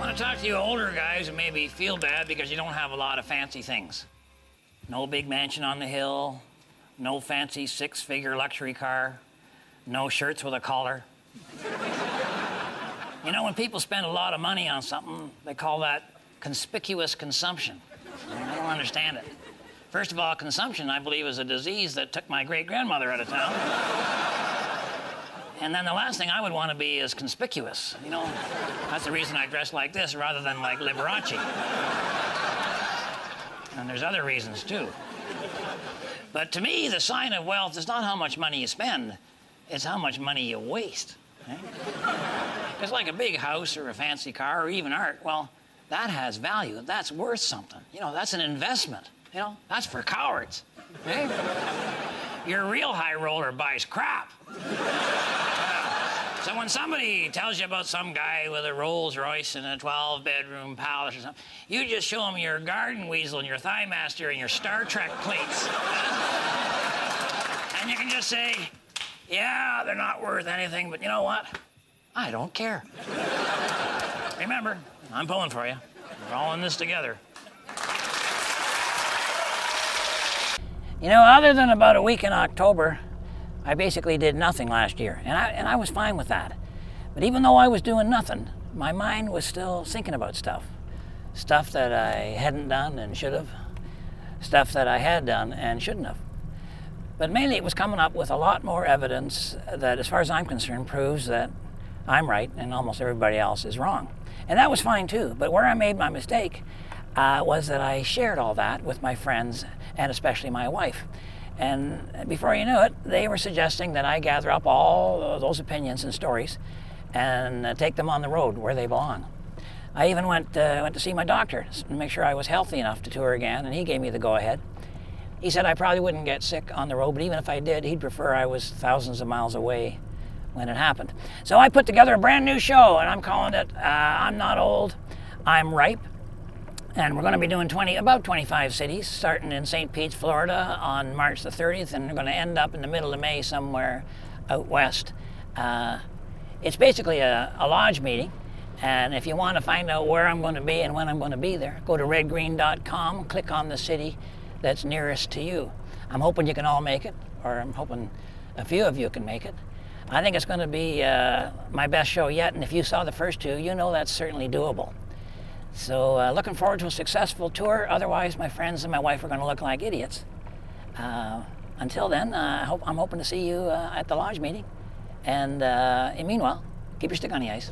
want to talk to you older guys who maybe feel bad because you don't have a lot of fancy things. No big mansion on the hill, no fancy six-figure luxury car, no shirts with a collar. You know, when people spend a lot of money on something, they call that conspicuous consumption. I don't understand it. First of all, consumption, I believe, is a disease that took my great-grandmother out of town. And then the last thing I would want to be is conspicuous. You know, that's the reason I dress like this rather than like Liberace. And there's other reasons, too. But to me, the sign of wealth is not how much money you spend, it's how much money you waste. Right? It's like a big house or a fancy car or even art. Well, that has value. That's worth something. You know, that's an investment. You know, that's for cowards. Right? Your real high roller buys crap. So when somebody tells you about some guy with a Rolls Royce and a 12-bedroom palace or something, you just show them your garden weasel and your thigh master and your Star Trek plates. And you can just say, yeah, they're not worth anything, but you know what? I don't care. Remember, I'm pulling for you. We're all in this together. You know, other than about a week in October, I basically did nothing last year, and I was fine with that. But even though I was doing nothing, my mind was still thinking about stuff. Stuff that I hadn't done and should have. Stuff that I had done and shouldn't have. But mainly it was coming up with a lot more evidence that, as far as I'm concerned, proves that I'm right and almost everybody else is wrong. And that was fine too, but where I made my mistake was that I shared all that with my friends and especially my wife. And before you knew it, they were suggesting that I gather up all those opinions and stories and take them on the road where they belong. I even went to see my doctor to make sure I was healthy enough to tour again, and he gave me the go-ahead. He said I probably wouldn't get sick on the road, but even if I did, he'd prefer I was thousands of miles away when it happened. So I put together a brand new show, and I'm calling it I'm Not Old, I'm Ripe. And we're going to be doing about 25 cities, starting in St. Pete, Florida on March the 30th, and we're going to end up in the middle of May somewhere out west. It's basically a lodge meeting, and if you want to find out where I'm going to be and when I'm going to be there, go to redgreen.com, click on the city that's nearest to you. I'm hoping you can all make it, or I'm hoping a few of you can make it. I think it's going to be my best show yet, and if you saw the first two, you know that's certainly doable. So looking forward to a successful tour. Otherwise, my friends and my wife are going to look like idiots. Until then, I'm hoping to see you at the lodge meeting. And meanwhile, keep your stick on the ice.